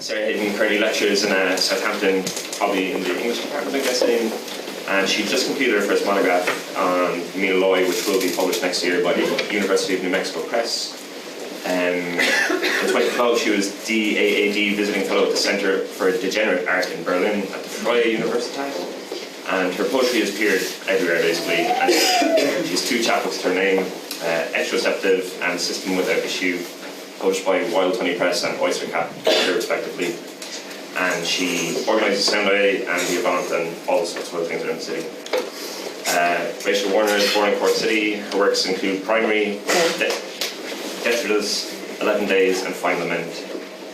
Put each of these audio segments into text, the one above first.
Sarah Hayden currently lectures in Southampton, probably in the English department, I'm guessing. And she just completed her first monograph on Meloy, which will be published next year by the University of New Mexico Press. In 2012, she was DAAD visiting fellow at the Center for Degenerate Art in Berlin at the Freie Universität. And her poetry has appeared everywhere, basically. And she has two chapbooks to her name, Exteroceptive and System Without Issue, published by Wild Honey Press and Oystercatcher, respectively. And she organises SoundEye and the Avant and all sorts of other things around the city. Rachel Warriner is born in Cork City. Her works include Primary, Detritus, 11 Days, and Fine Lament.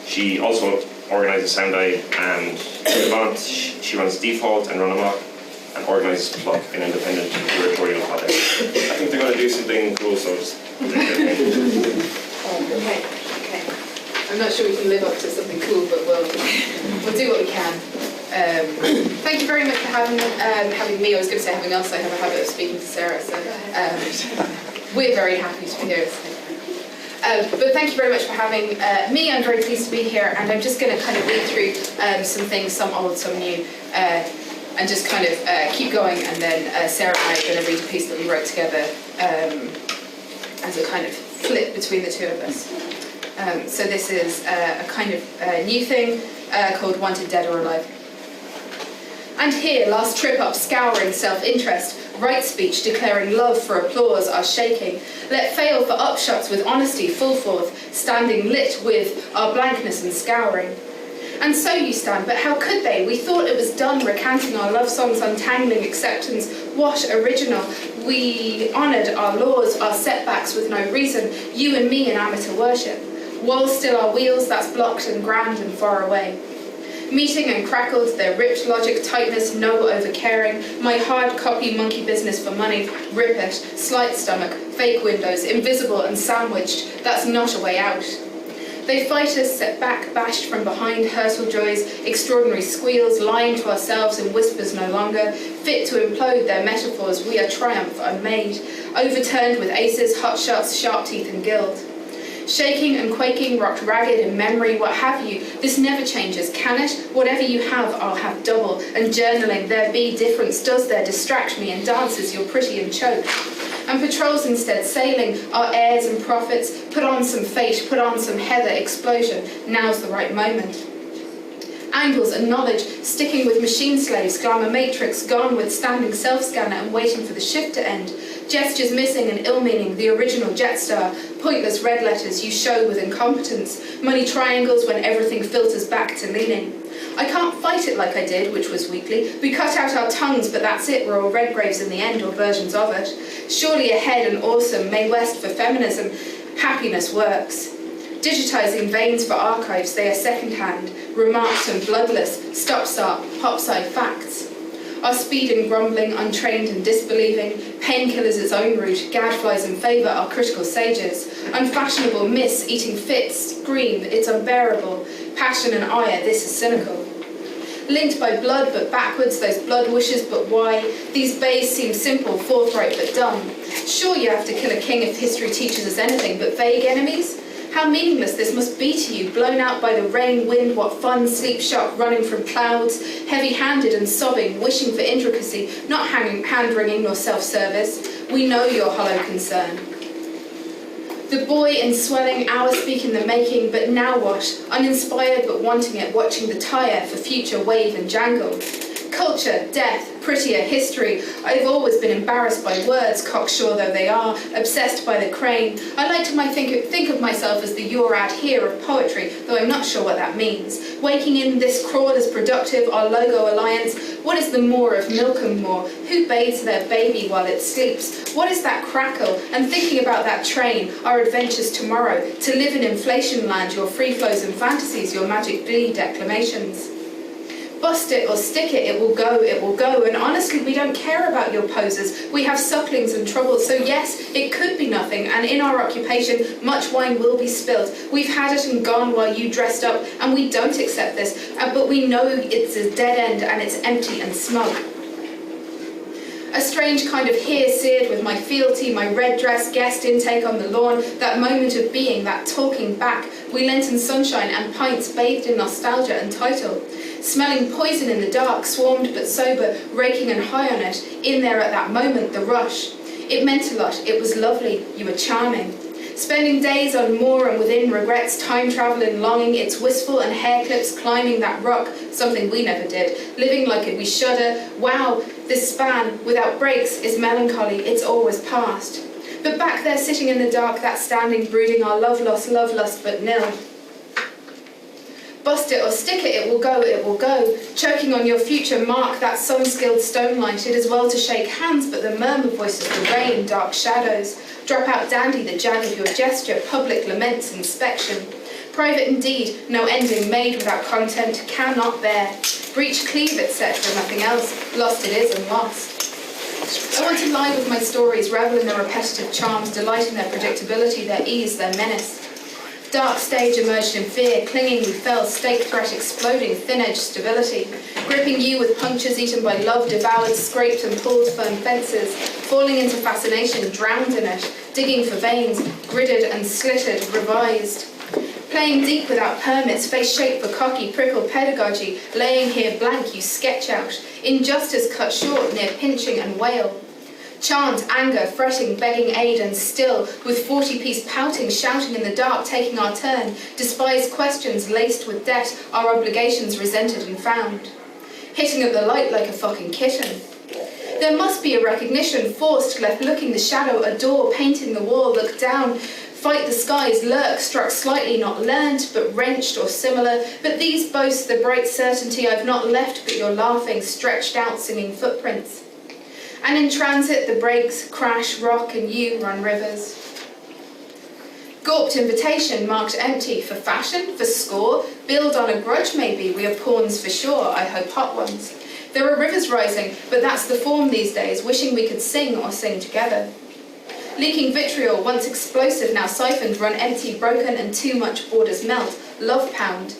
She also organises SoundEye and the Avant. She runs DEFAULT and RunAmok and organises Pluck, an independent curatorial project. I think they're going to do something cool, so just Okay. I'm not sure we can live up to something cool, but we'll do what we can. Thank you very much for having me. I was going to say having us. I have a habit of speaking to Sarah, so we're very happy to be here. But thank you very much for having me. I'm very pleased to be here, and I'm just going to kind of read through some things, some old, some new, and just kind of keep going. And then Sarah and I are going to read a piece that we wrote together as a kind of flip between the two of us. So this is a kind of new thing called Wanted Dead or Alive. And here, last trip up, scouring self-interest, right speech declaring love for applause are shaking. Let fail for upshots with honesty full forth, standing lit with our blankness and scouring. And so you stand, but how could they? We thought it was done, recanting our love songs, untangling acceptance. What original? We honoured our laws, our setbacks with no reason, you and me in amateur worship. Walls still our wheels, that's blocked and grand and far away. Meeting and crackled, their ripped logic, tightness, no overcaring. My hard copy monkey business for money, rip it, slight stomach, fake windows, invisible and sandwiched, that's not a way out. They fight us, set back, bashed from behind, hurtle joys, extraordinary squeals, lying to ourselves in whispers no longer, fit to implode their metaphors, we are triumph unmade, overturned with aces, hot shots, sharp teeth and gild. Shaking and quaking, rocked ragged in memory, what have you, this never changes, can it? Whatever you have, I'll have double, and journaling, there be difference, does there distract me, and dances you're pretty and choke. And patrols instead, sailing, our heirs and prophets, put on some fate, put on some heather explosion, now's the right moment. Angles and knowledge, sticking with machine slaves, glamour matrix, gone with standing self-scanner and waiting for the shift to end. Gestures missing and ill-meaning, the original Jetstar, pointless red letters you show with incompetence, money triangles when everything filters back to leaning. I can't fight it like I did, which was weekly. We cut out our tongues, but that's it, we're all Redgraves in the end, or versions of it. Surely ahead and awesome, Mae West for feminism, happiness works. Digitising veins for archives, they are second-hand, remarked and bloodless, stop-start, hop-side facts. Our speed and grumbling, untrained and disbelieving, painkillers its own route, gadflies in favour are critical sages. Unfashionable miss, eating fits, scream, it's unbearable. Passion and ire, this is cynical. Linked by blood but backwards, those blood wishes but why? These bays seem simple, forthright but dumb. Sure you have to kill a king if history teaches us anything, but vague enemies? How meaningless this must be to you, blown out by the rain, wind, what fun, sleep shock, running from clouds, heavy-handed and sobbing, wishing for intricacy, not hand-wringing nor self-service. We know your hollow concern. The boy in swelling, hours speak in the making, but now what? Uninspired but wanting it, watching the tire for future wave and jangle. Culture, death, prettier history. I've always been embarrassed by words, cocksure though they are, obsessed by the crane. I like to think of myself as the Urad here of poetry, though I'm not sure what that means. Waking in this crawl as productive, our logo alliance. What is the moor of Milcombe Moor? Who bathes their baby while it sleeps? What is that crackle? And thinking about that train, our adventures tomorrow, to live in inflation land, your free flows and fantasies, your magic glee declamations. Bust it or stick it, it will go, and honestly we don't care about your poses, we have sucklings and troubles, so yes, it could be nothing, and in our occupation, much wine will be spilled. We've had it and gone while you dressed up, and we don't accept this, but we know it's a dead end and it's empty and smug. A strange kind of here seared with my fealty, my red dress, guest intake on the lawn, that moment of being, that talking back, we lent in sunshine and pints bathed in nostalgia and title. Smelling poison in the dark, swarmed but sober, raking and high on it, in there at that moment, the rush. It meant a lot, it was lovely, you were charming. Spending days on moor and within regrets, time travelling, longing, it's wistful and hair clips climbing that rock, something we never did, living like it we shudder. Wow, this span without breaks is melancholy, it's always past. But back there sitting in the dark, that standing, brooding our love lust but nil. Bust it or stick it, it will go. Choking on your future, mark that sun-skilled stone light. It is well to shake hands, but the murmur voices, the rain, dark shadows. Drop out dandy, the jag of your gesture, public laments, inspection. Private indeed, no ending made without content, cannot bear. Breach, cleave, etc., nothing else. Lost it is and lost. I want to lie with my stories, revel in their repetitive charms, delight in their predictability, their ease, their menace. Dark stage emerged in fear, clinging we fell, stake threat exploding, thin-edged stability. Gripping you with punctures eaten by love, devoured, scraped and pulled firm fences. Falling into fascination, drowned in it. Digging for veins, gridded and slitted, revised. Playing deep without permits, face shaped for cocky, prickle pedagogy. Laying here blank, you sketch out. Injustice cut short, near pinching and wail. Chant, anger, fretting, begging aid, and still, with 40-piece pouting, shouting in the dark, taking our turn, despised questions laced with debt, our obligations resented and found. Hitting at the light like a fucking kitten. There must be a recognition, forced, left looking, the shadow, a door, painting the wall, look down, fight the skies, lurk, struck slightly, not learnt, but wrenched or similar, but these boast the bright certainty I've not left but your laughing, stretched out, singing footprints. And in transit, the brakes crash, rock, and you run rivers. Gawped invitation marked empty, for fashion, for score, build on a grudge maybe, we are pawns for sure, I hope hot ones. There are rivers rising, but that's the form these days, wishing we could sing or sing together. Leaking vitriol, once explosive, now siphoned, run empty, broken, and too much borders melt, love pound.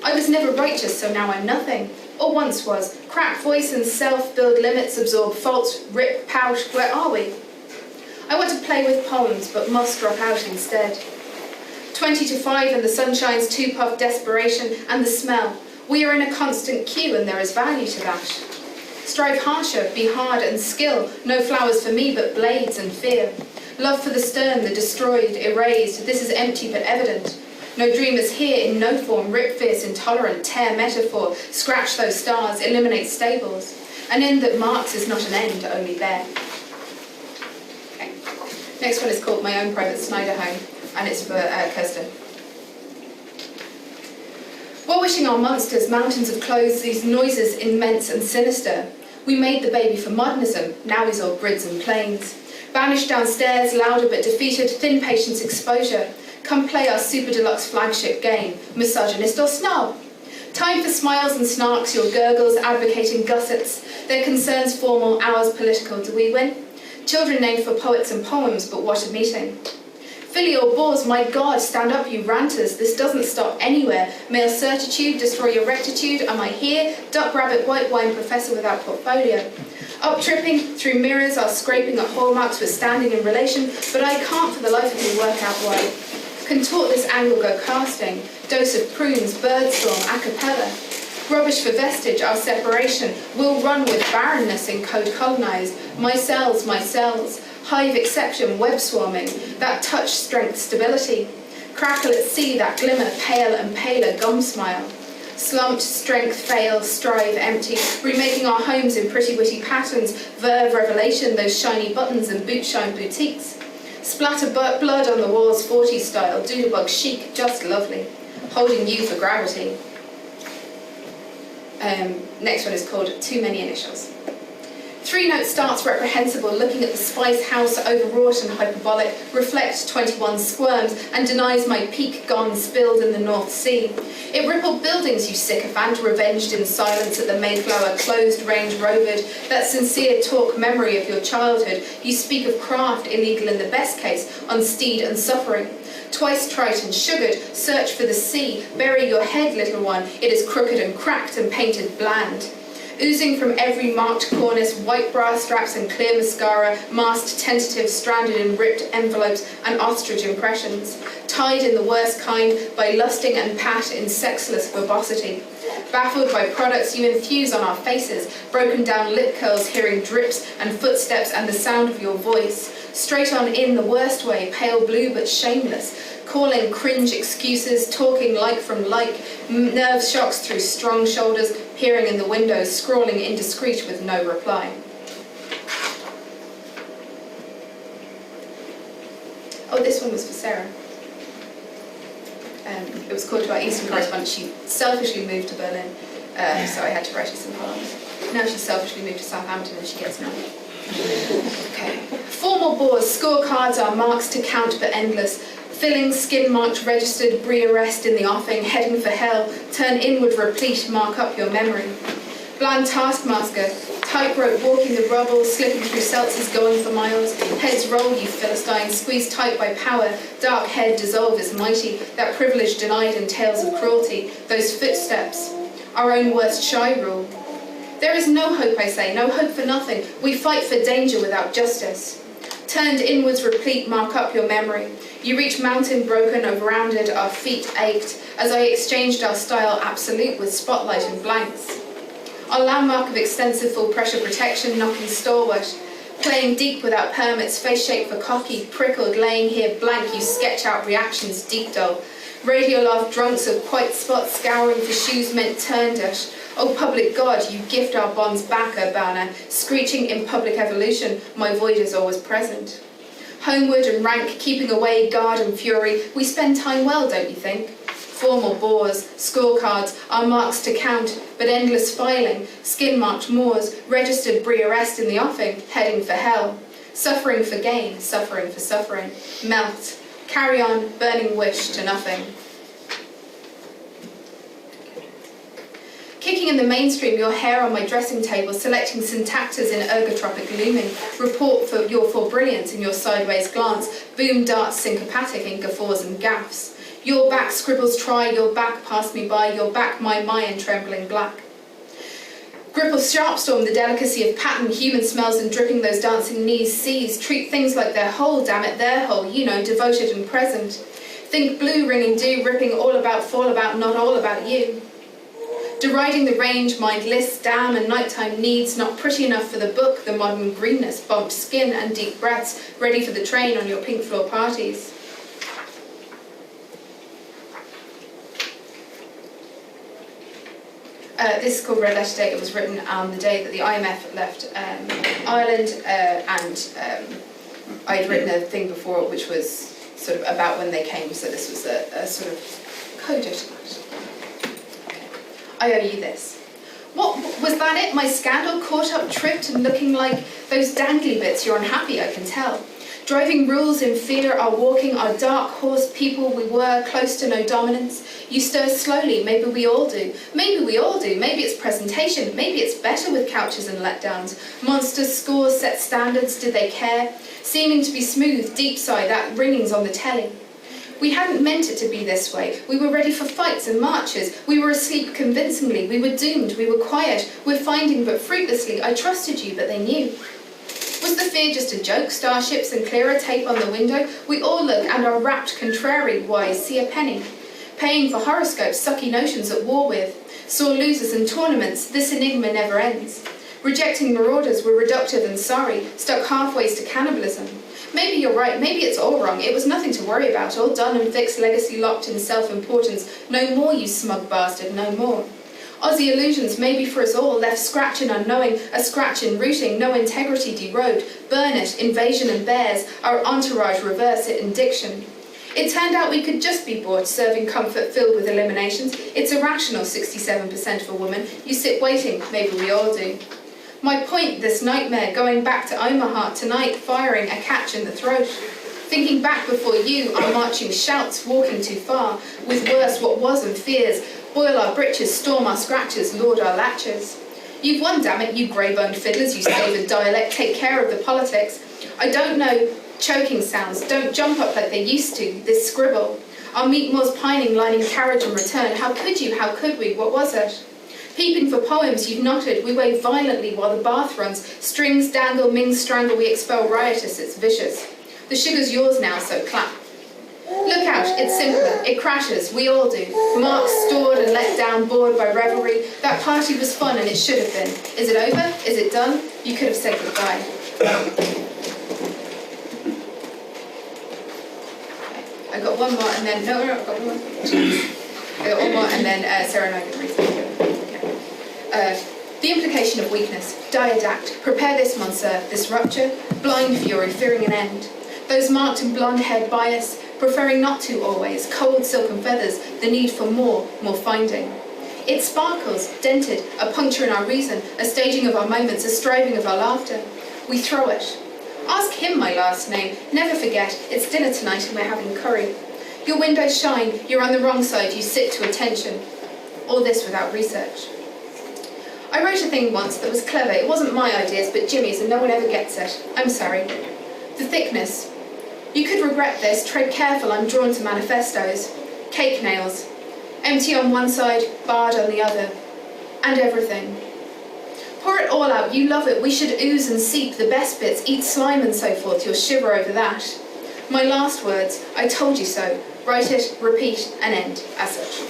I was never righteous, so now I'm nothing. Or once was. Crack voice and self, build limits, absorb faults, rip, pout, where are we? I want to play with poems, but must drop out instead. 20 to 5 and the sunshine's two-puff desperation and the smell. We are in a constant queue and there is value to that. Strive harsher, be hard and skill, no flowers for me but blades and fear. Love for the stern, the destroyed, erased, this is empty but evident. No dreamers here in no form, rip fierce, intolerant, tear metaphor, scratch those stars, eliminate stables. An end that marks is not an end, only there. Okay. Next one is called My Own Private Snyder Home, and it's for Kirsten. While wishing our monsters, mountains of clothes, these noises immense and sinister, we made the baby for modernism, now he's all grids and planes. Banished downstairs, louder but defeated, thin patience exposure. Come play our super deluxe flagship game, misogynist or snob. Time for smiles and snarks, your gurgles advocating gussets. Their concerns formal, ours political, do we win? Children named for poets and poems, but what a meeting. Filial bores, my God, stand up you ranters, this doesn't stop anywhere. Male certitude, destroy your rectitude, am I here? Duck rabbit white wine professor without portfolio. Up tripping through mirrors, our scraping at hallmarks with standing in relation, but I can't for the life of me work out why. Contort this angle, go casting. Dose of prunes, birdstorm, a cappella. Rubbish for vestige, our separation. We'll run with barrenness in code colonized. My cells, hive exception, web swarming. That touch, strength, stability. Crackle at sea, that glimmer, pale and paler, gum smile. Slumped, strength, fail, strive, empty. Remaking our homes in pretty witty patterns. Verve, revelation, those shiny buttons and boot shine boutiques. Splatter blood on the walls, 40s style, doodlebug chic, just lovely. Holding you for gravity. Next one is called Too Many Initials. 3-note starts reprehensible, looking at the spice house, overwrought and hyperbolic, reflect 21 squirms, and denies my peak gone spilled in the North Sea. It rippled buildings, you sycophant, revenged in silence at the Mayflower, closed range rovered, that sincere talk memory of your childhood. You speak of craft, illegal in the best case, on steed and suffering. Twice trite and sugared, search for the sea, bury your head, little one, it is crooked and cracked and painted bland. Oozing from every marked cornice, white bra straps and clear mascara, masked, tentative, stranded in ripped envelopes and ostrich impressions. Tied in the worst kind by lusting and pat in sexless verbosity. Baffled by products you infuse on our faces, broken down lip curls, hearing drips and footsteps and the sound of your voice. Straight on in the worst way, pale blue but shameless. Calling cringe excuses, talking like from like, nerve shocks through strong shoulders, peering in the windows, scrawling indiscreet with no reply. Oh, this one was for Sarah. It was called to our Eastern correspondent. She selfishly moved to Berlin, so I had to write her some poems. Now she's selfishly moved to Southampton and she gets none. Okay. Formal bores, scorecards are marks to count but endless. Filling, skin marked, registered, brie arrest in the offing, heading for hell, turn inward replete, mark up your memory. Bland taskmaster, tightrope walking the rubble, slipping through seltzers going for miles, heads roll you Philistine, squeezed tight by power, dark head dissolve is mighty, that privilege denied in tales of cruelty, those footsteps, our own worst shy rule. There is no hope, I say, no hope for nothing, we fight for danger without justice. Turned inwards replete, mark up your memory. You reach mountain broken, overrounded, our feet ached, as I exchanged our style absolute with spotlight and blanks. Our landmark of extensive full pressure protection, knocking stalwart. Playing deep without permits, face shape for cocky, prickled, laying here blank, you sketch out reactions deep dull. Radio love drunks of white spots, scouring for shoes meant turned at. Oh public God, you gift our bonds back, Urbana, screeching in public evolution, my void is always present. Homeward and rank, keeping away guard and fury, we spend time well, don't you think? Formal bores, scorecards, our marks to count, but endless filing, skin-marked moors, registered brie arrest in the offing, heading for hell. Suffering for gain, suffering for suffering, melt, carry on, burning wish to nothing. Kicking in the mainstream, your hair on my dressing table, selecting syntactors in ergotropic looming, report for brilliance in your sideways glance, boom darts syncopatic in guffaws and gaffs. Your back scribbles try, your back pass me by, your back my in trembling black. Gripple sharpstorm, the delicacy of pattern, human smells and dripping those dancing knees sees, treat things like their whole, damn it, their whole, you know, devoted and present. Think blue ringing do, ripping all about, fall about, not all about you. Deriding the range, mind lists, damn and nighttime needs, not pretty enough for the book, the modern greenness, bumped skin and deep breaths, ready for the train on your pink floor parties. This is called Red Letter Day. It was written on the day that the IMF left Ireland, and I'd written a thing before which was sort of about when they came, so this was a sort of coda to that. Okay. I owe you this. What, was that it? My scandal, caught up, tripped, and looking like those dangly bits? You're unhappy, I can tell. Driving rules in fear, our walking, our dark horse people we were, close to no dominance. You stir slowly, maybe we all do. Maybe we all do. Maybe it's presentation. Maybe it's better with couches and letdowns. Monsters, scores, set standards, did they care? Seeming to be smooth, deep side, that ringing's on the telly. We hadn't meant it to be this way. We were ready for fights and marches. We were asleep convincingly. We were doomed. We were quiet. We're finding but fruitlessly. I trusted you, but they knew. Was the fear just a joke? Starships and clearer tape on the window? We all look and are rapt contrary-wise, see a penny. Paying for horoscopes, sucky notions at war with. Sore losers in tournaments, this enigma never ends. Rejecting marauders, we're reductive and sorry, stuck halfways to cannibalism. Maybe you're right, maybe it's all wrong, it was nothing to worry about, all done and fixed, legacy locked in self-importance. No more, you smug bastard, no more. Aussie illusions, maybe for us all, left scratching unknowing, a scratch in rooting, no integrity derode. Burn it, invasion and bears, our entourage reverse it in diction. It turned out we could just be bored, serving comfort filled with eliminations. It's irrational, 67% for women. You sit waiting, maybe we all do. My point, this nightmare, going back to Omaha tonight, firing a catch in the throat. Thinking back before you, our marching shouts, walking too far, with worse what was and fears, boil our britches, storm our scratches, lord our latches. You've won, damn it, you grey-boned fiddlers, you savoured dialect, take care of the politics. I don't know choking sounds, don't jump up like they used to, this scribble. Our meat moors pining, lining carriage and return, how could you, how could we, what was it? Peeping for poems, you've nodded, we wave violently while the bath runs. Strings dangle, mings strangle, we expel riotous, it's vicious. The sugar's yours now, so clap. Look out, it's simpler, it crashes, we all do. Marks stored and let down, bored by revelry. That party was fun and it should have been. Is it over? Is it done? You could have said goodbye. I got one more and then, no, I've got one more. I got one more and then Sarah and I can read it. Okay. The implication of weakness, diadact, prepare this, Munster, this rupture, blind fury, fearing an end. Those marked in blonde-haired bias, preferring not to always, cold silken feathers, the need for more finding. It sparkles, dented, a puncture in our reason, a staging of our moments, a striving of our laughter. We throw it. Ask him my last name, never forget, it's dinner tonight and we're having curry. Your windows shine, you're on the wrong side, you sit to attention. All this without research. I wrote a thing once that was clever, it wasn't my ideas but Jimmy's and no one ever gets it. I'm sorry. The thickness. You could regret this, tread careful, I'm drawn to manifestos. Cake nails. Empty on one side, barred on the other. And everything. Pour it all out, you love it, we should ooze and seep the best bits, eat slime and so forth, you'll shiver over that. My last words, I told you so. Write it, repeat, and end, as such.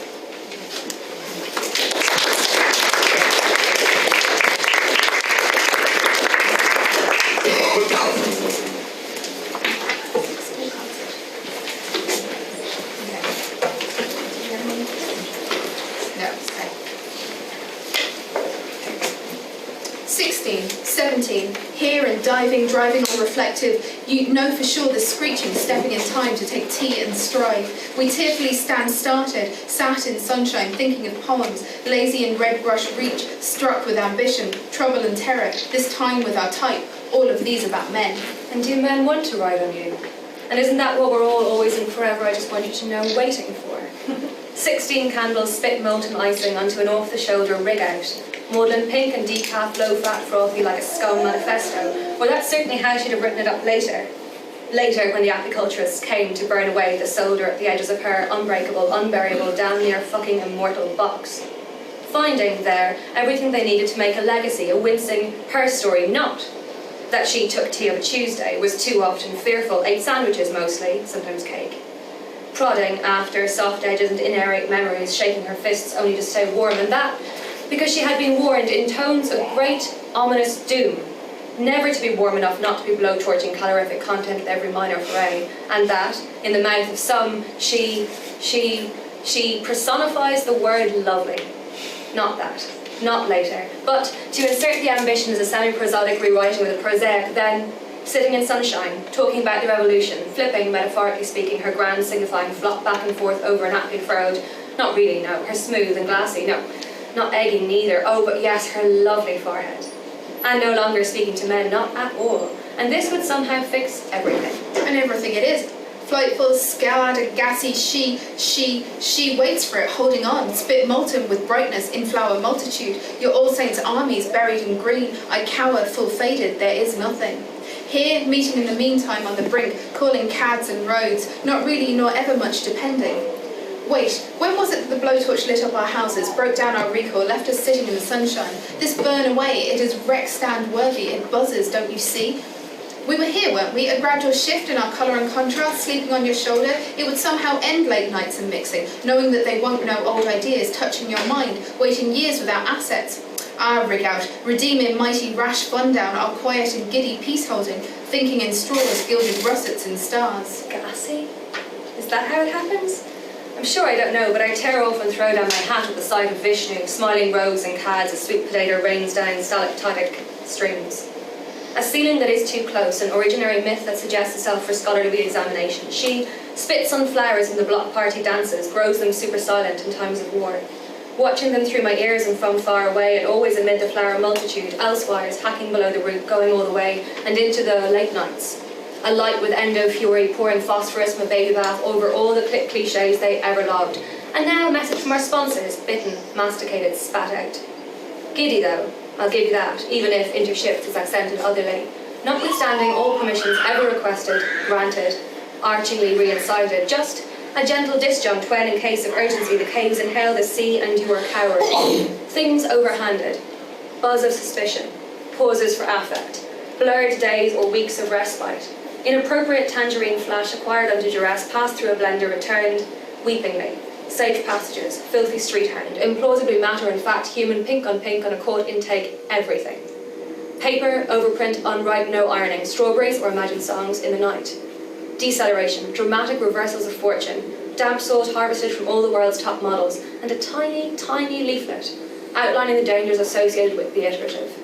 Here and diving, driving or reflective, you know for sure the screeching, stepping in time to take tea and strive. We tearfully stand started, sat in sunshine, thinking of poems, lazy in red brush reach, struck with ambition, trouble and terror, this time with our type, all of these about men. And do men want to ride on you? And isn't that what we're all always and forever, I just want you to know, waiting for? 16 candles spit molten icing onto an off-the-shoulder rig-out. Maudlin pink and decaf, low-fat, frothy like a scone manifesto. Well, that's certainly how she'd have written it up later. Later, when the apiculturists came to burn away the solder at the edges of her unbreakable, unburiable, damn near fucking immortal box. Finding there everything they needed to make a legacy, a wincing her story, not that she took tea of a Tuesday, was too often fearful, ate sandwiches mostly, sometimes cake. Prodding after soft edges and inerrant memories, shaking her fists only to stay warm, and that because she had been warned in tones of great, ominous doom, never to be warm enough not to be blowtorching calorific content with every minor foray, and that, in the mouth of some, she personifies the word lovely. Not that, not later, but to insert the ambition as a semi-prosodic rewriting with a prosaic, then sitting in sunshine, talking about the revolution, flipping, metaphorically speaking, her grand signifying flop back and forth over a napkin furrowed, not really, no, her smooth and glassy, no, not egging neither, oh but yes, her lovely forehead. And no longer speaking to men, not at all. And this would somehow fix everything. And everything it is. Flightful, scarred and gassy, she waits for it, holding on, spit molten with brightness, in flower multitude, your All Saints' armies buried in green, I cower, full faded, there is nothing. Here, meeting in the meantime on the brink, calling cads and roads, not really nor ever much depending. Wait, when was it that the blowtorch lit up our houses, broke down our recall, left us sitting in the sunshine? This burn away, it is wreck stand worthy, it buzzes, don't you see? We were here, weren't we? A gradual shift in our colour and contrast, sleeping on your shoulder. It would somehow end late nights and mixing, knowing that they won't know old ideas, touching your mind, waiting years without assets. Ah, rig out, redeeming mighty rash fun down, our quiet and giddy peace-holding, thinking in straws, gilded russets and stars. Gassy? Is that how it happens? I'm sure I don't know, but I tear off and throw down my hat at the sight of Vishnu, smiling rogues and cads as sweet potato rains down stalactitic streams. A ceiling that is too close, an originary myth that suggests itself for scholarly examination. She spits on flowers in the block party dances, grows them super silent in times of war. Watching them through my ears and from far away, and always amid the flower multitude, elsewise hacking below the root, going all the way, and into the late nights. A light with endo-fury pouring phosphorus from a baby bath over all the clichés they ever logged. And now a message from our sponsors, bitten, masticated, spat out. Giddy though, I'll give you that, even if intershift is accented otherly. Notwithstanding all permissions ever requested, granted, archingly reincited, just A gentle disjunct when, in case of urgency, the caves inhale the sea and you are cowering. Things overhanded. Buzz of suspicion. Pauses for affect. Blurred days or weeks of respite. Inappropriate tangerine flash acquired under duress, passed through a blender, returned weepingly. Safe passages, filthy street hound, implausibly matter-in-fact, human pink on a court intake, everything. Paper, overprint, unripe, no ironing, strawberries or imagined songs in the night. Deceleration, dramatic reversals of fortune, damp salt harvested from all the world's top models, and a tiny, tiny leaflet outlining the dangers associated with the iterative.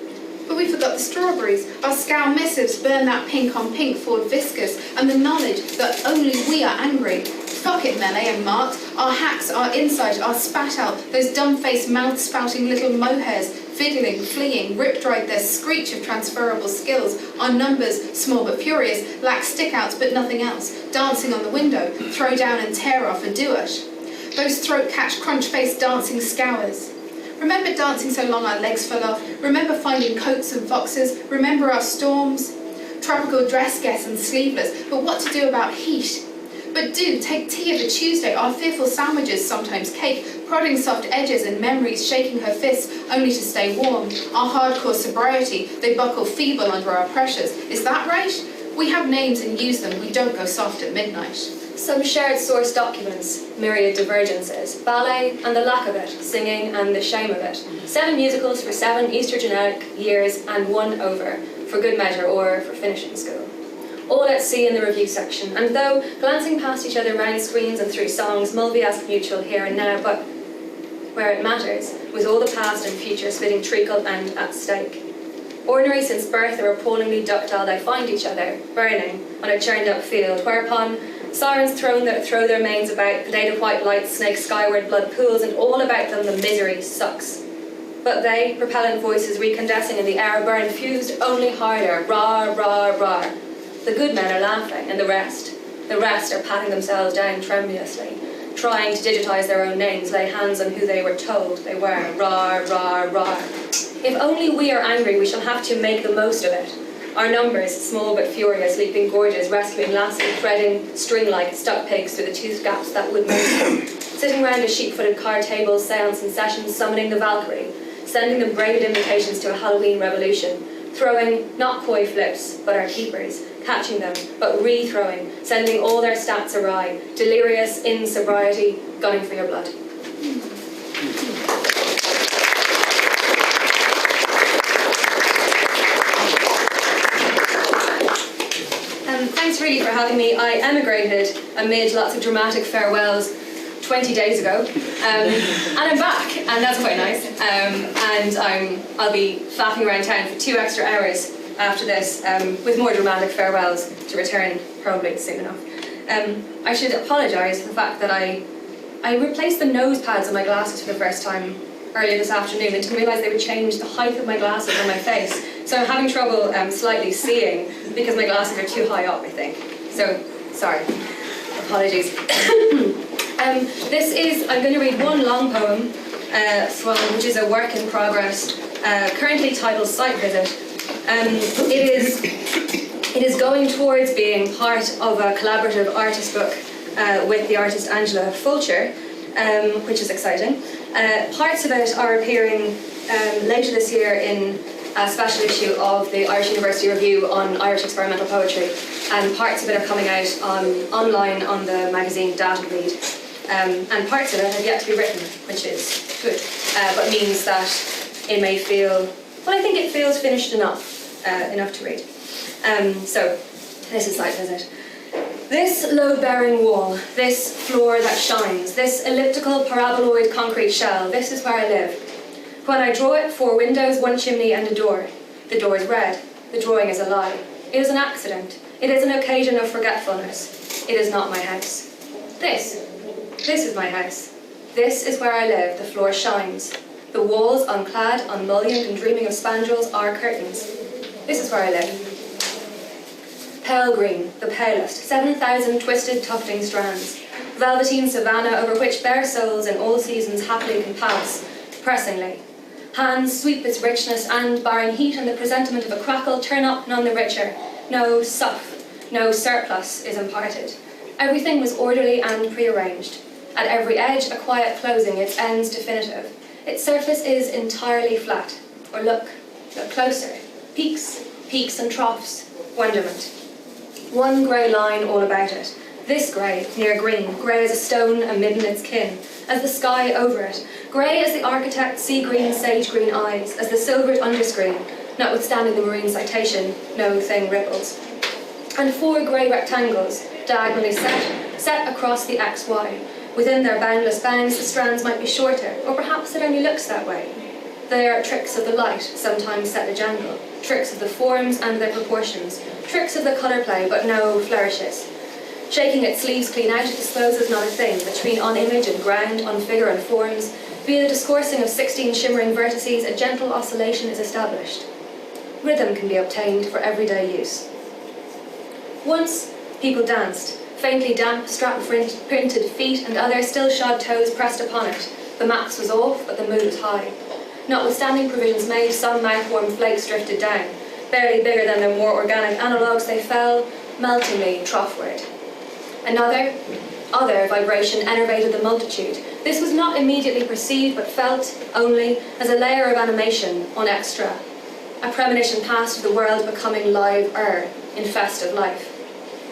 But we forgot the strawberries. Our scowl missives burn that pink on pink Ford viscous, and the knowledge that only we are angry. Fuck it, melee and marked. Our hacks, our insight, our spat out, those dumb-faced mouth-spouting little mohairs, fiddling, fleeing, rip-dried their screech of transferable skills. Our numbers, small but furious, lack stick-outs but nothing else. Dancing on the window, throw down and tear off a do-it. Those throat-catch, crunch-faced dancing scours. Remember dancing so long our legs fell off? Remember finding coats and foxes? Remember our storms? Tropical dress guests and sleeveless, but what to do about heat? But do take tea of a Tuesday, our fearful sandwiches, sometimes cake, prodding soft edges and memories, shaking her fists only to stay warm. Our hardcore sobriety, they buckle feeble under our pressures. Is that right? We have names and use them, we don't go soft at midnight. Some shared source documents, myriad divergences, ballet and the lack of it, singing and the shame of it. 7 musicals for 7 estrogenic years and 1 over, for good measure or for finishing school. All at sea in the review section, and though glancing past each other round screens and through songs, Mulviask mutual here and now, but where it matters, with all the past and future spitting treacle and at stake. Ordinary since birth or appallingly ductile, they find each other, burning, on a churned up field, whereupon sirens throw their manes about, potato white lights snake skyward, blood pools, and all about them the misery sucks. But they, propellant voices recandescing in the air, burn fused only harder, rar, rar, rar. The good men are laughing, and the rest are patting themselves down tremulously, trying to digitize their own names, lay hands on who they were told they were, rar, rar, rar. If only we are angry, we shall have to make the most of it. Our numbers, small but furious, leaping gorges, rescuing lassie, threading string-like stuck pigs through the tooth gaps that would move them, sitting round a sheep-footed card table, seance and sessions, summoning the Valkyrie, sending them braided invitations to a Halloween revolution, throwing not coy flips, but our keepers, catching them, but re-throwing, sending all their stats awry, delirious in sobriety, gunning for your blood. Thanks really for having me. I emigrated amid lots of dramatic farewells 20 days ago, and I'm back, and that's quite nice. And I'll be faffing around town for 2 extra hours after this, with more dramatic farewells to return probably soon enough. I should apologise for the fact that I replaced the nose pads on my glasses for the first time earlier this afternoon and didn't realise they would change the height of my glasses on my face. So I'm having trouble slightly seeing because my glasses are too high up, I think. So, sorry. Apologies. I'm going to read one long poem, which is a work in progress, currently titled Sight Visit. It is going towards being part of a collaborative artist book with the artist Angela Fulcher, which is exciting. Parts of it are appearing later this year in a special issue of the Irish University Review on Irish experimental poetry, and parts of it are coming out online on the magazine Data Read. And parts of it have yet to be written, which is good, but means that it may feel, well, I think it feels finished enough to read. So, this is Sight Visit. This load-bearing wall, this floor that shines, this elliptical paraboloid concrete shell, this is where I live. When I draw it, 4 windows, 1 chimney and a door. The door is red. The drawing is a lie. It is an accident. It is an occasion of forgetfulness. It is not my house. This is my house. This is where I live. The floor shines. The walls, unclad, unmullioned and dreaming of spandrels, are curtains. This is where I live. Pale green, the palest, 7,000 twisted tufting strands. Velveteen savanna over which bare souls in all seasons happily can pass, pressingly. Hands sweep its richness and, barring heat and the presentiment of a crackle, turn up none the richer. No suff, no surplus is imparted. Everything was orderly and prearranged. At every edge, a quiet closing, its ends definitive. Its surface is entirely flat. Or look closer. Peaks and troughs, wonderment. One grey line all about it. This grey, near green, grey as a stone amidden its kin, as the sky over it, grey as the architect's sea-green, sage-green eyes, as the silvered underscreen, notwithstanding the marine citation, no thing ripples. And 4 grey rectangles, diagonally set across the XY. Within their boundless bounds, the strands might be shorter, or perhaps it only looks that way. They are tricks of the light, sometimes set ajangle, tricks of the forms and their proportions, tricks of the colour play, but no flourishes. Shaking its sleeves clean out, it discloses not a thing, between on image and ground, on figure and forms, via the discoursing of 16 shimmering vertices, a gentle oscillation is established. Rhythm can be obtained for everyday use. Once, people danced, faintly damp, strap-printed feet and other still-shod toes pressed upon it. The max was off, but the mood was high. Notwithstanding provisions made, some mouth-warm flakes drifted down. Barely bigger than their more organic analogues, they fell, meltingly troughward. Other vibration enervated the multitude. This was not immediately perceived, but felt only as a layer of animation on extra. A premonition passed of the world becoming live-er, in festive life.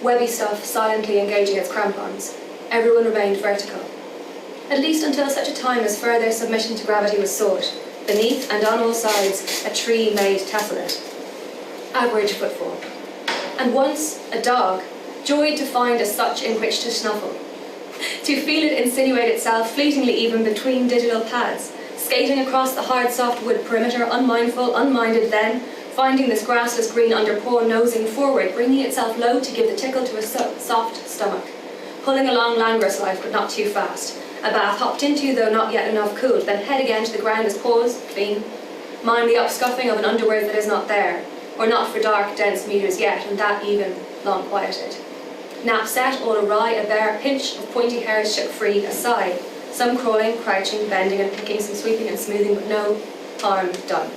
Webby stuff silently engaging its crampons. Everyone remained vertical. At least until such a time as further submission to gravity was sought. Beneath and on all sides, a tree made tessellate. Average footfall. And once, a dog, joyed to find as such in which to snuffle. To feel it insinuate itself fleetingly even between digital pads, skating across the hard soft wood perimeter, unmindful, unminded then, finding this grassless green underpaw nosing forward, bringing itself low to give the tickle to a soft stomach. Pulling along languorous life, but not too fast. A bath hopped into, though not yet enough cooled, then head again to the ground as paws, clean. Mind the upscuffing of an underwear that is not there, or not for dark, dense metres yet, and that even long quieted. Nap set, all awry, a bare pinch of pointy hairs shook free, a sigh. Some crawling, crouching, bending and picking, some sweeping and smoothing, but no harm done.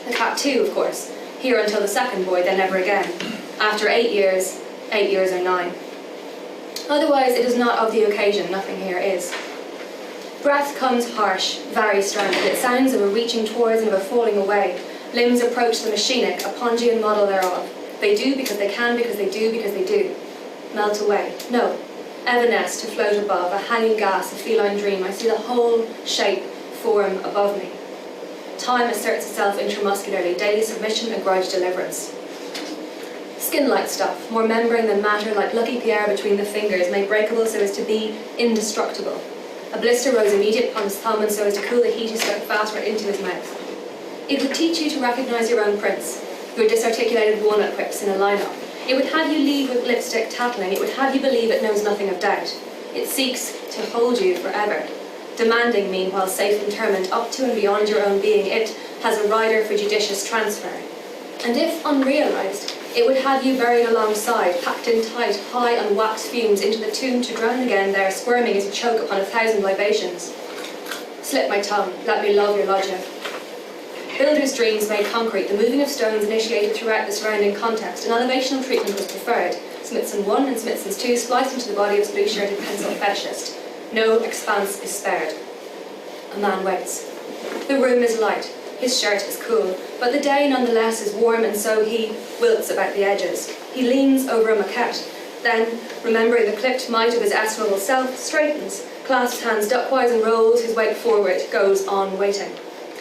The cat too, of course, here until the second boy, then never again. After 8 years or 9. Otherwise, it is not of the occasion, nothing here is. Breath comes harsh, very stranded. It sounds of a reaching towards and of a falling away. Limbs approach the machinic, a Pongian model thereof. They do because they can, because they do, because they do. Melt away. No. Evanesce to float above, a hanging gas, a feline dream. I see the whole shape form above me. Time asserts itself intramuscularly, daily submission and grudge deliverance. Skin-like stuff, more membrane than matter, like Lucky Pierre between the fingers, made breakable so as to be indestructible. A blister rose immediate upon his thumb, and so as to cool the heat he stuck fast right into his mouth. It would teach you to recognise your own prints, your disarticulated walnut quips in a line-up. It would have you leave with lipstick tattling. It would have you believe it knows nothing of doubt. It seeks to hold you forever. Demanding, meanwhile, safe interment up to and beyond your own being, it has a rider for judicious transfer. And if unrealised, it would have you buried alongside, packed in tight, high on wax fumes into the tomb to drown again there, squirming as you choke upon 1,000 libations. Slip my tongue, let me love your logic. Builders' dreams made concrete, the moving of stones initiated throughout the surrounding context. An elevational treatment was preferred. Smithson 1 and Smithson's 2 spliced into the body of his blue-shirted pencil fetishist. No expanse is spared. A man waits. The room is light. His shirt is cool, but the day nonetheless is warm, and so he wilts about the edges. He leans over a maquette, then, remembering the clipped might of his estimable self, straightens, clasps hands duckwise and rolls his weight forward, goes on waiting.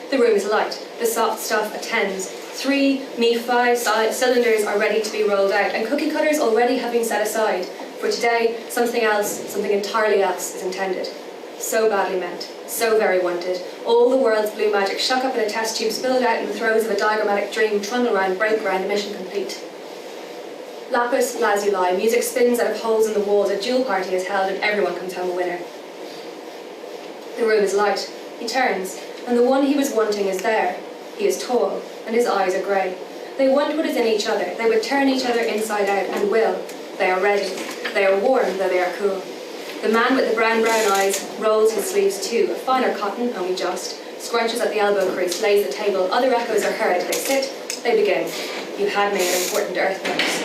The room is light. The soft stuff attends. 3 Me-5 cylinders are ready to be rolled out, and cookie cutters already have been set aside. For today, something else, something entirely else, is intended. So badly meant, so very wanted. All the world's blue magic shook up in a test tube, spilled out in the throes of a diagrammatic dream, trundle round, break ground, mission complete. Lapis lazuli, music spins out of holes in the walls, a duel party is held, and everyone comes home a winner. The room is light. He turns, and the one he was wanting is there. He is tall, and his eyes are grey. They want what is in each other. They would turn each other inside out, and will. They are ready. They are warm, though they are cool. The man with the brown eyes rolls his sleeves too, a finer cotton, only just, scrunches at the elbow crease, lays the table. Other echoes are heard. They sit, they begin. You had me at important earth notes.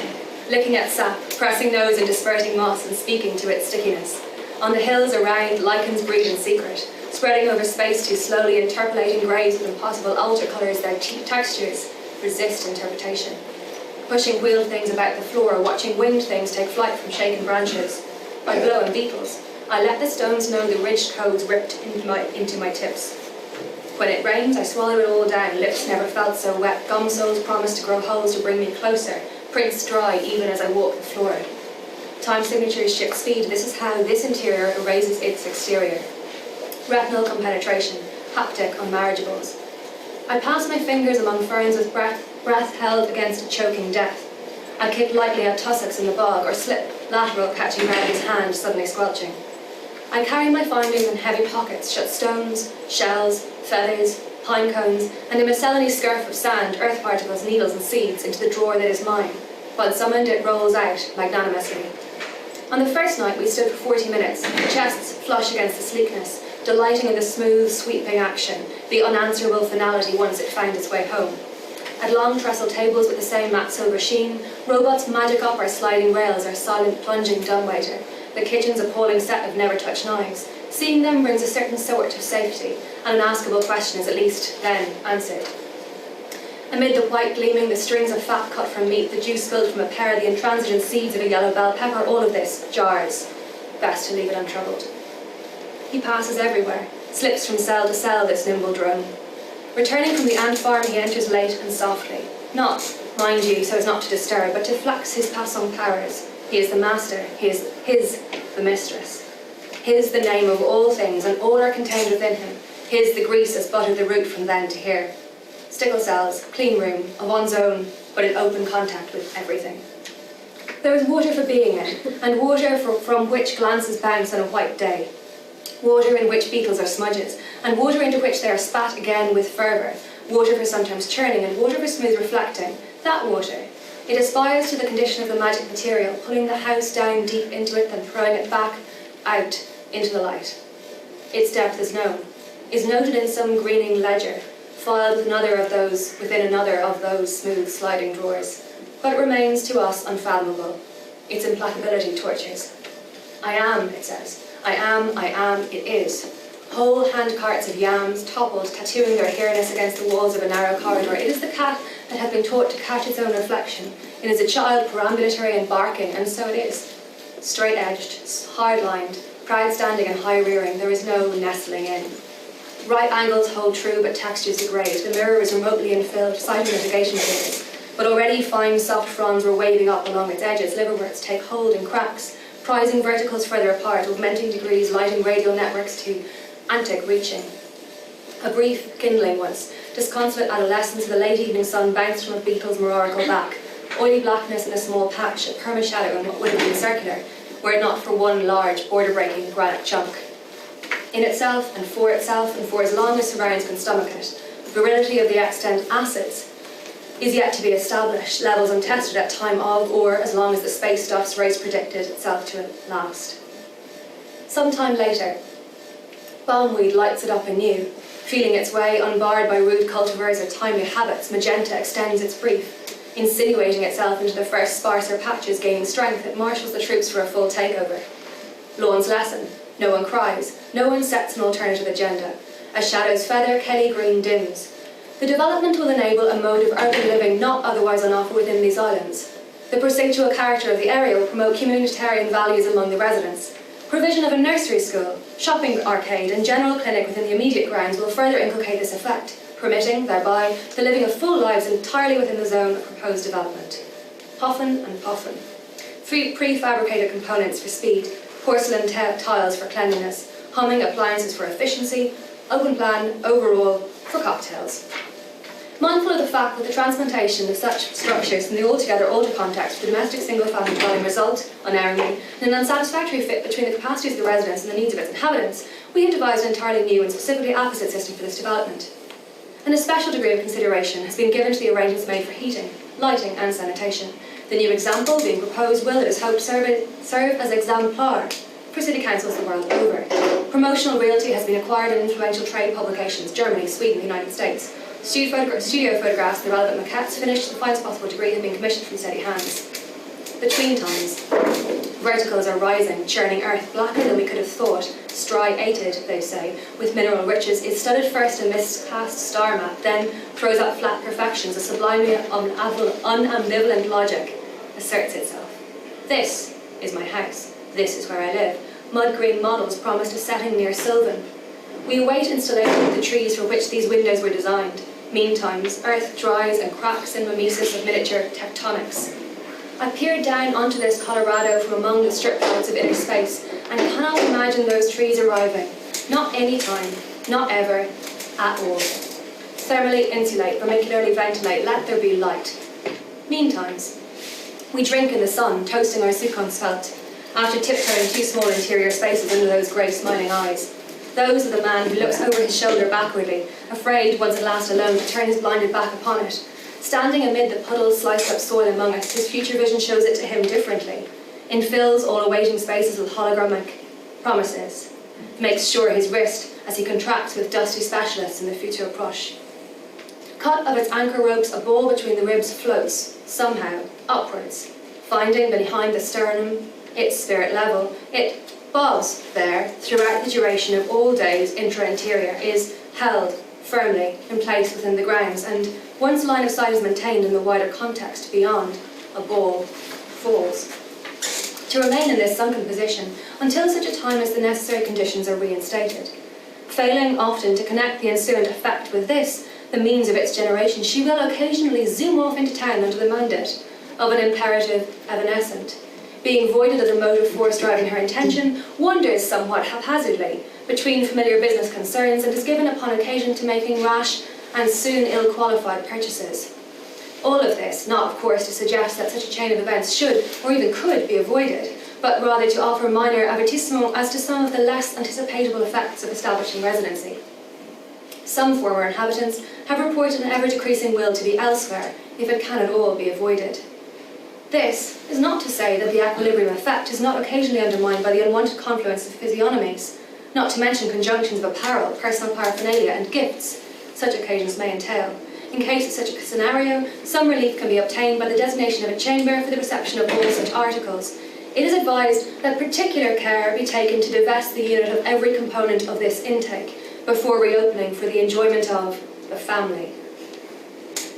licking at sap, pressing nose into spurting moss and speaking to its stickiness. On the hills around, lichens breed in secret, spreading over space too slowly, interpolating greys with impossible alter colours, their cheap textures resist interpretation. Pushing wheeled things about the floor, watching winged things take flight from shaken branches. By blowing beetles, I let the stones know the ridged codes ripped into my tips. When it rains, I swallow it all down, lips never felt so wet, gum soles promise to grow holes to bring me closer, prints dry even as I walk the floor. Time signatures shift speed, this is how this interior erases its exterior. Retinal compenetration, haptic unmarriageables. I pass my fingers among ferns with breath held against a choking death. I kick lightly at tussocks in the bog, or slip lateral catching Mary's hand suddenly squelching. I carry my findings in heavy pockets, shut stones, shells, feathers, pine cones, and a miscellaneous scurf of sand, earth particles, needles and seeds into the drawer that is mine. When summoned, it rolls out magnanimously. On the first night, we stood for 40 minutes, chests flush against the sleekness, delighting in the smooth, sweeping action, the unanswerable finality once it found its way home. At long trestle tables with the same matte silver sheen, robots magic up our sliding rails, our silent plunging dumbwaiter, the kitchen's appalling set of never-touched knives. Seeing them brings a certain sort of safety, and an askable question is at least then answered. Amid the white gleaming, the strings of fat cut from meat, the juice spilled from a pear, the intransigent seeds of a yellow bell pepper, all of this jars. Best to leave it untroubled. He passes everywhere, slips from cell to cell, this nimble drone. Returning from the ant farm, he enters late and softly. Not, mind you, so as not to disturb, but to flex his passant powers. He is the master, he is his, the mistress. His the name of all things, and all are contained within him. His the grease as buttered the root from then to here. Stickle cells, clean room, of one's own, but in open contact with everything. There is water for being in, and water from which glances bounce on a white day. Water in which beetles are smudges, and water into which they are spat again with fervour. Water for sometimes churning, and water for smooth reflecting. That water. It aspires to the condition of the magic material, pulling the house down deep into it, then throwing it back, out, into the light. Its depth is known, is noted in some greening ledger, filed with another of those, within another of those smooth sliding drawers, but it remains to us unfathomable. Its implacability tortures. I am, it says. I am, it is. Whole hand carts of yams, toppled, tattooing their here-ness against the walls of a narrow corridor. It is the cat that had been taught to catch its own reflection. It is a child perambulatory and barking, and so it is. Straight-edged, hard-lined, proud-standing and high-rearing, there is no nestling in. Right angles hold true, but textures degrade. The mirror is remotely infilled, citing litigation figures. But already fine, soft fronds were waving up along its edges. Liverworts take hold in cracks, prizing verticals further apart, augmenting degrees, lighting radial networks to antic reaching. A brief kindling once, disconsolate adolescence, the late evening sun bounced from a beetle's mororical back. Oily blackness in a small patch, a perma-shadow in what would have been circular, were it not for one large, border-breaking granite chunk. In itself, and for as long as surrounds can stomach it, the virility of the extant acids is yet to be established, levels untested at time of, or as long as the space stuff's race predicted itself to last. Sometime later, bombweed lights it up anew, feeling its way unbarred by rude cultivars or timely habits. Magenta extends its brief, insinuating itself into the first sparser patches, gaining strength. It marshals the troops for a full takeover. Lawns lessen. No one cries. No one sets an alternative agenda. As shadows feather, Kelly green dims. The development will enable a mode of urban living not otherwise on offer within these islands. The procedural character of the area will promote communitarian values among the residents. Provision of a nursery school, shopping arcade and general clinic within the immediate grounds will further inculcate this effect, permitting, thereby, the living of full lives entirely within the zone of proposed development. Puffin and puffin. Prefabricated components for speed, porcelain tiles for cleanliness, humming appliances for efficiency, open plan, overall, for cocktails. Mindful of the fact that the transplantation of such structures from the altogether older context to the domestic single-family dwelling result, unerringly, in an unsatisfactory fit between the capacities of the residence and the needs of its inhabitants, we have devised an entirely new and specifically apposite system for this development. And a special degree of consideration has been given to the arrangements made for heating, lighting and sanitation. The new example being proposed will, it is hoped, serve as exemplar for city councils the world over. Promotional realty has been acquired in influential trade publications, Germany, Sweden, the United States. Studio photographs, the relevant maquettes finished to the finest possible degree have been commissioned from steady hands. between times. Verticals are rising, churning earth blacker than we could have thought. Striated, they say, with mineral riches, is studied first in miscast star map, then throws up flat perfections, a sublimely unambivalent logic asserts itself. This is my house. This is where I live. Mud green models promised a setting near Sylvan. We await installation of the trees for which these windows were designed. Meantimes, earth dries and cracks in mimesis of miniature tectonics. I peered down onto this Colorado from among the strip roads of inner space and cannot imagine those trees arriving. Not any time, not ever, at all. Thermally insulate, vermicularly ventilate, let there be light. Meantimes, we drink in the sun, toasting our Zukunftsfeld, after tiptoeing two small interior spaces under those grey smiling eyes. Those of the man who looks over his shoulder backwardly, afraid, once at last alone, to turn his blinded back upon it. Standing amid the puddled, sliced-up soil among us, his future vision shows it to him differently. Infills all awaiting spaces with hologramic promises. Makes sure his wrist as he contracts with dusty specialists in the future approach. Cut of its anchor ropes, a ball between the ribs floats, somehow, upwards, finding behind the sternum its spirit level. It bobs there throughout the duration of all days intra-interior, is held firmly in place within the grounds, and once line of sight is maintained in the wider context beyond, a ball falls. To remain in this sunken position until such a time as the necessary conditions are reinstated. Failing often to connect the ensuing effect with this, the means of its generation, she will occasionally zoom off into town under the mandate of an imperative evanescent. Being voided of the motive force driving her intention, wanders somewhat haphazardly between familiar business concerns and is given upon occasion to making rash and soon ill-qualified purchases. All of this, not of course to suggest that such a chain of events should, or even could, be avoided, but rather to offer minor avertissement as to some of the less anticipatable effects of establishing residency. Some former inhabitants have reported an ever-decreasing will to be elsewhere, if it can at all be avoided. This is not to say that the equilibrium effect is not occasionally undermined by the unwanted confluence of physiognomies, not to mention conjunctions of apparel, personal paraphernalia, and gifts such occasions may entail. In case of such a scenario, some relief can be obtained by the designation of a chamber for the reception of all such articles. It is advised that particular care be taken to divest the unit of every component of this intake before reopening for the enjoyment of the family.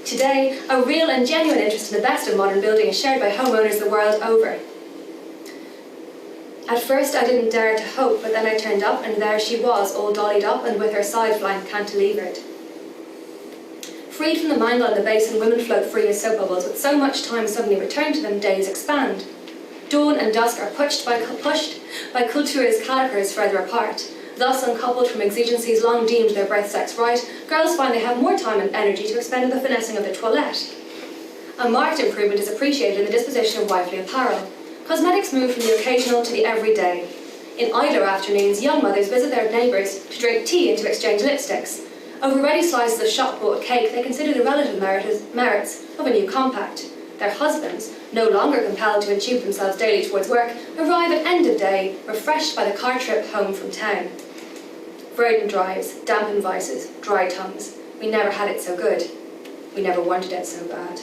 Today, a real and genuine interest in the best of modern building is shared by homeowners the world over. At first I didn't dare to hope, but then I turned up and there she was, all dollied up and with her side flank cantilevered. Freed from the mangle on the basin, women float free as soap bubbles. With so much time suddenly returned to them, days expand. Dawn and dusk are pushed by culture's calipers further apart. Thus, uncoupled from exigencies long deemed their birth sex right, girls find they have more time and energy to expend in the finessing of their toilette. A marked improvement is appreciated in the disposition of wifely apparel. Cosmetics move from the occasional to the everyday. In idler afternoons, young mothers visit their neighbours to drink tea and to exchange lipsticks. Over ready slices of shop-bought cake, they consider the relative merits of a new compact. Their husbands, no longer compelled to intube themselves daily towards work, arrive at end of day, refreshed by the car trip home from town. Verdant drives, dampened vices, dry tongues. We never had it so good. We never wanted it so bad.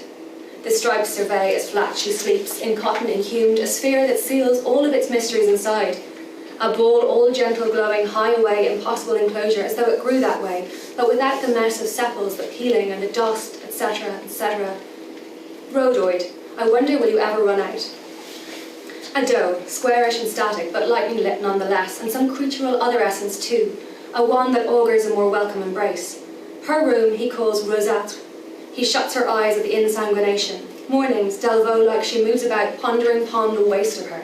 The stripes survey as flat she sleeps, in cotton inhumed, a sphere that seals all of its mysteries inside. A ball all gentle glowing, high away, impossible enclosure, as though it grew that way, but without the mess of sepals, the peeling and the dust, etc., etc. Rhodoid, I wonder will you ever run out? A doe, squarish and static, but lightning lit nonetheless, and some creatural other essence too, a one that augurs a more welcome embrace. Her room he calls Rosette. He shuts her eyes at the insanguination. Mornings, Delvaux-like she moves about, pondering upon the waste of her.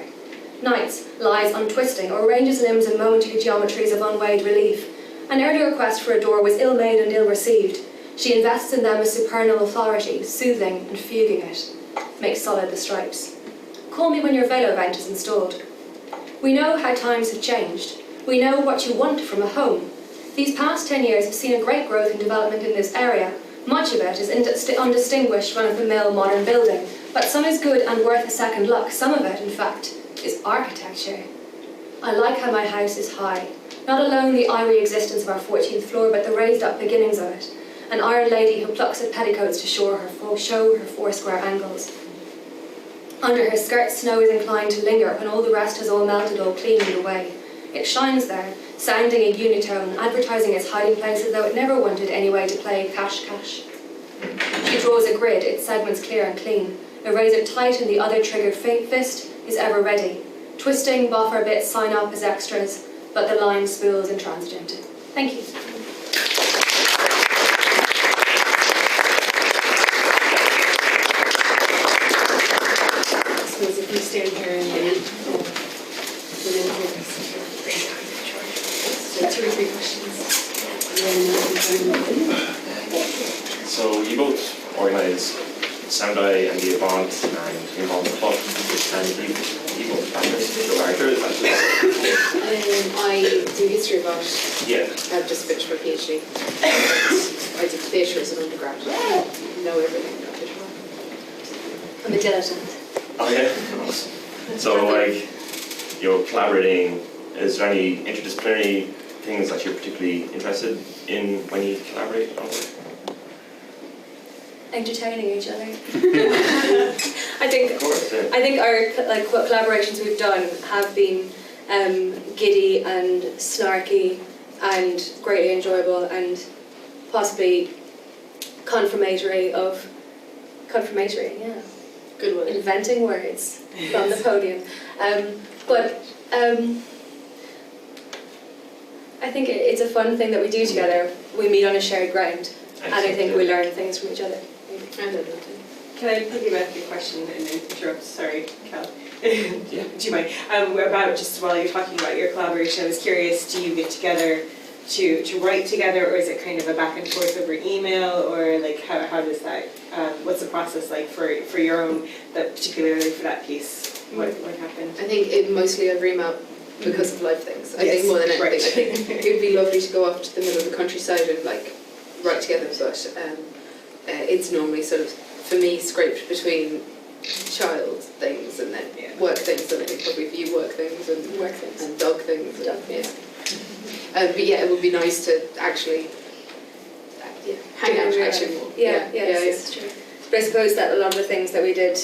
Nights, lies untwisting, or arranges limbs in momentary geometries of unweighed relief. An earlier request for a door was ill-made and ill-received. She invests in them a supernal authority, soothing and fuging it. Makes solid the stripes. Call me when your velo vent is installed. We know how times have changed. We know what you want from a home. These past 10 years have seen a great growth and development in this area. Much of it is undistinguished run-of-the-mill modern building, but some is good and worth a second look. Some of it, in fact, is architecture. I like how my house is high. Not alone the eyrie existence of our 14th floor, but the raised-up beginnings of it. An iron lady who plucks at petticoats to show her 4 square angles. Under her skirt, snow is inclined to linger when all the rest has all melted, all cleaned away. It shines there, sounding a unitone, advertising its hiding place as though it never wanted any way to play cash. She draws a grid, its segments clear and clean. A razor tight and the other triggered fist is ever ready. Twisting, buffer bits sign up as extras, but the line spools intransigent. Thank you. I suppose if you stand here and so 2 or 3 questions. So you both organise SoundEye and the Avant and involved the club, and you both characters. I do history of art. Yeah. I've just finished my PhD. I did theatre as an undergrad. Know everything about theatre. I'm a dilettante. Oh yeah. Awesome. So like, you're collaborating. Is there any interdisciplinary things that you're particularly interested in when you collaborate on work? Entertaining each other. I think. Of course. Yeah. I think our collaborations we've done have been giddy and snarky and greatly enjoyable and possibly confirmatory, yeah. Good one. Inventing words from the podium. I think it's a fun thing that we do together. We meet on a shared ground, and I think we learn things from each other. I don't know. Can I piggyback your question and then interrupt? Sorry, Cal. Yeah. Do you mind? About just while you're talking about your collaboration, I was curious, do you get together to write together, or is it kind of a back and forth over email, or like how does that, what's the process like for your own, that particularly for that piece? What happened? I think it mostly over email because of life things. I Yes, think more than anything. right. I think it would be lovely to go off to the middle of the countryside and like write together, but it's normally sort of, for me, scraped between child things and then work things, and I think probably for you work things and dog things. But yeah, it would be nice to actually hang out actually more. It's true. But I suppose that a lot of the things that we did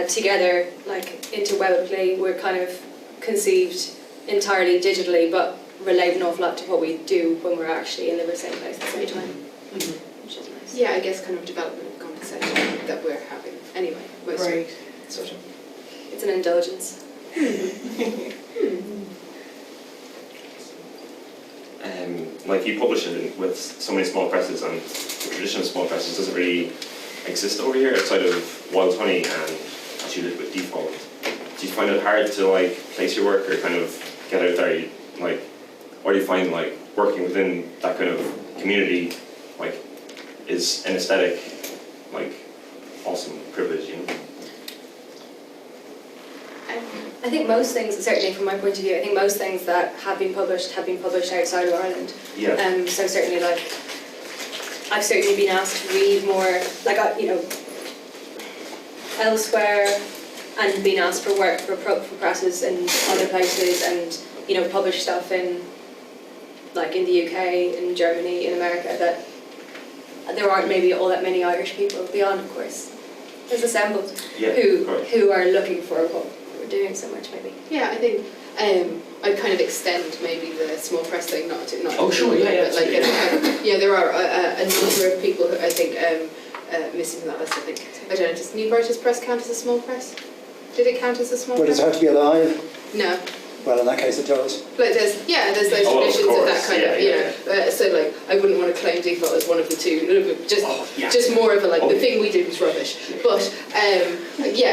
together, like interwebably, were kind of conceived entirely digitally, but relate an awful lot to what we do when we're actually in the same place at the same time, which is nice. Yeah, I guess kind of development of conversation that we're having anyway, mostly. Right. Sort of. It's an indulgence. Like you publish it with so many small presses, and the tradition of small presses doesn't really exist over here outside of Wild Honey and what you did with DEFAULT. Do you find it hard to like place your work or kind of get out there? Like, or do you find like working within that kind of community like is an aesthetic like awesome privilege, you know? I think most things, certainly from my point of view, I think most things that have been published outside of Ireland. Yeah. So certainly, like, I've certainly been asked to read more, like, elsewhere, and been asked for work for presses in other places, and publish stuff in, like, in the UK, in Germany, in America, that there aren't maybe all that many Irish people beyond, of course, has assembled, who are looking for what we're doing so much, maybe. Yeah, I think I'd kind of extend maybe the small press thing, not Oh sure, yeah, but like there are a number of people who I think missing from that list. I think I don't know. Does New Writers Press count as a small press? Did it count as a small But press? does it have to be alive? No. Well, in that case it does. But there's those of traditions of that course, kind of so like I wouldn't want to claim DEFAULT as one of the two, just more of a like the thing we did was rubbish. But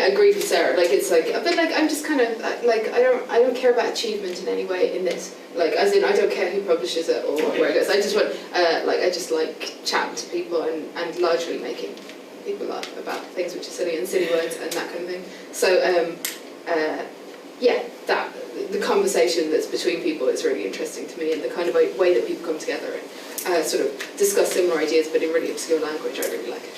agreed with Sarah. Like it's like a bit like I'm just kind of like I don't care about achievement in any way in this. Like as in I don't care who publishes it or where it goes. I just want I just like chatting to people and largely making people laugh about things which are silly and silly words and that kind of thing. So that the conversation that's between people is really interesting to me, and the kind of way that people come together and sort of discuss similar ideas but in really obscure language. I really like it.